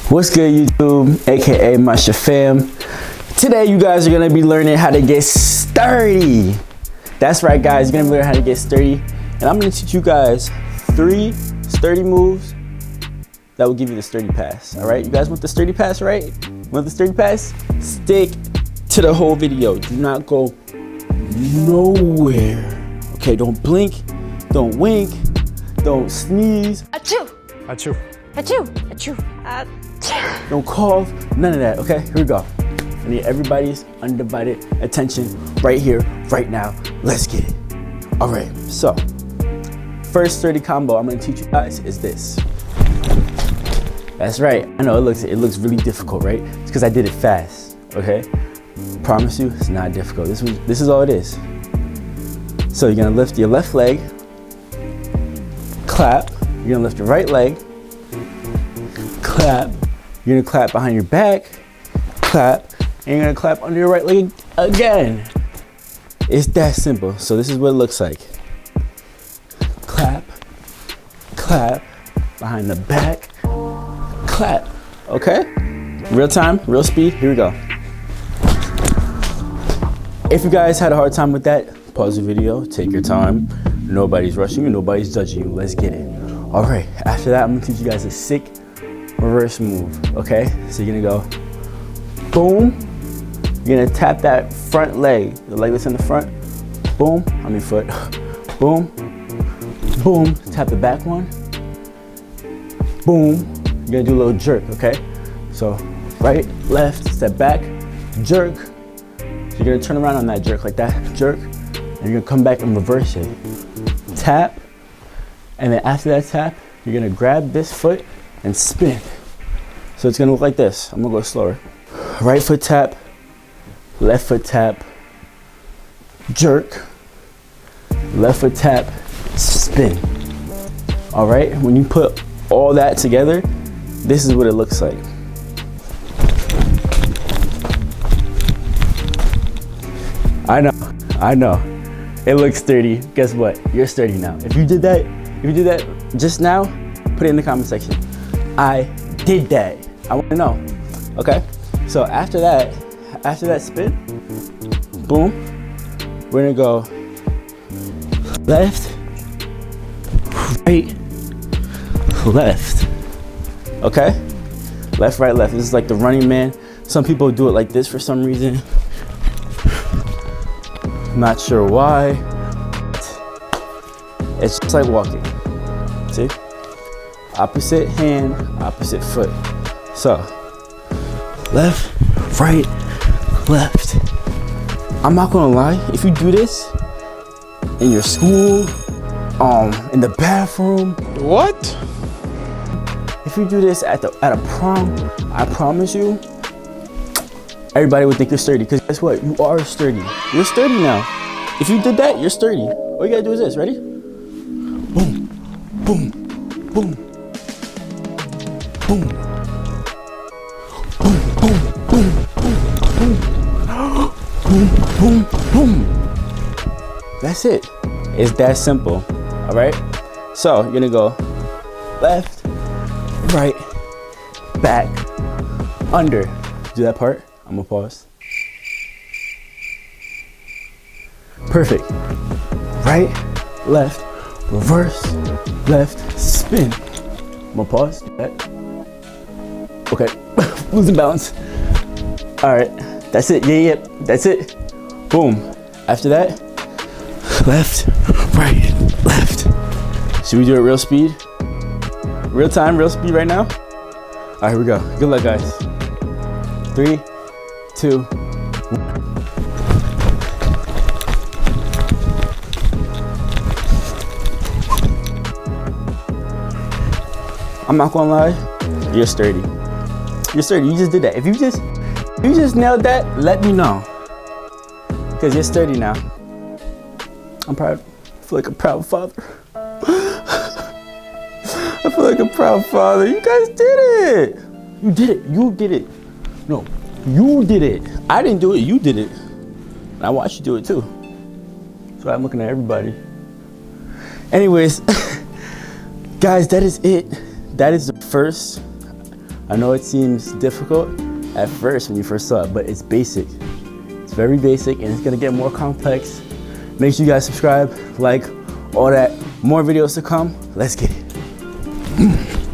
What's good, YouTube, aka Masha Fam? Today you guys are gonna be learning how to get sturdy. That's right, guys, you're gonna learn how to get sturdy, and I'm gonna teach you guys 3 sturdy moves that will give you the sturdy pass. All right, you guys want the sturdy pass, right? Want the sturdy pass? Stick to the whole video. Do not go nowhere. Okay, don't blink, don't wink, don't sneeze. Achoo! Achoo. Achoo! Achoo! Achoo! Don't cough, none of that, okay? Here we go. I need everybody's undivided attention right here, right now. Let's get it. All right, so first sturdy combo I'm gonna teach you guys is this. That's right, I know it looks really difficult, right? It's because I did it fast, okay? Promise you, it's not difficult. This is all it is. So you're gonna lift your left leg, clap. You're gonna lift your right leg, clap. You're gonna clap behind your back, clap, and you're gonna clap under your right leg again. It's that simple. So this is what it looks like. Clap, clap, behind the back, clap, okay? Real time, real speed, here we go. If you guys had a hard time with that, pause the video, take your time. Nobody's rushing you, nobody's judging you. Let's get it. All right, after that, I'm gonna teach you guys a sick reverse move, okay? So you're gonna go boom. You're gonna tap that front leg, the leg that's in the front. Boom, foot. Boom, boom, tap the back one. Boom, you're gonna do a little jerk, okay? So right, left, step back, jerk. So you're gonna turn around on that jerk like that, jerk, and you're gonna come back and reverse it. Tap, and then after that tap, you're gonna grab this foot and spin. So it's gonna look like this. I'm gonna go slower. Right foot tap, left foot tap, jerk, left foot tap, spin. All right, when you put all that together, this is what it looks like. I know, it looks sturdy. Guess what? You're sturdy now. If you did that just now, put it in the comment section. I did that. I want to know. Okay. So after that spin, boom, we're gonna go left, right, left. Okay. Left, right, left. This is like the Running Man. Some people do it like this for some reason. Not sure why. It's just like walking. See? Opposite hand, opposite foot. So, left, right, left. I'm not gonna lie, if you do this in your school, in the bathroom. What? If you do this at a prom, I promise you, everybody would think you're sturdy, because guess what? You are sturdy. You're sturdy now. If you did that, you're sturdy. All you gotta do is this, ready? Boom, boom, boom, boom, boom, boom, boom, boom, boom, boom, boom. That's it. It's that simple, all right? So you're gonna go left, right, back, under. Do that part. I'm gonna pause. Perfect. Right, left, reverse, left, spin. I'm gonna pause. Do that. Okay, losing balance. All right, that's it. Yeah, that's it. Boom. After that, left, right, left. Should we do it real speed? Real time, real speed right now? All right, here we go. Good luck, guys. 3, 2, 1. I'm not gonna lie, you're sturdy. You're sturdy, you just did that. If you just nailed that, let me know. Because you're sturdy now. I'm proud. I feel like a proud father. I feel like a proud father. You guys did it. You did it. You did it. No, you did it. I didn't do it. You did it. And I watched you do it too. So I'm looking at everybody. Anyways, guys, that is it. That is the first I know it seems difficult at first when you first saw it, but it's basic. It's very basic and it's gonna get more complex. Make sure you guys subscribe, like, all that. More videos to come. Let's get it.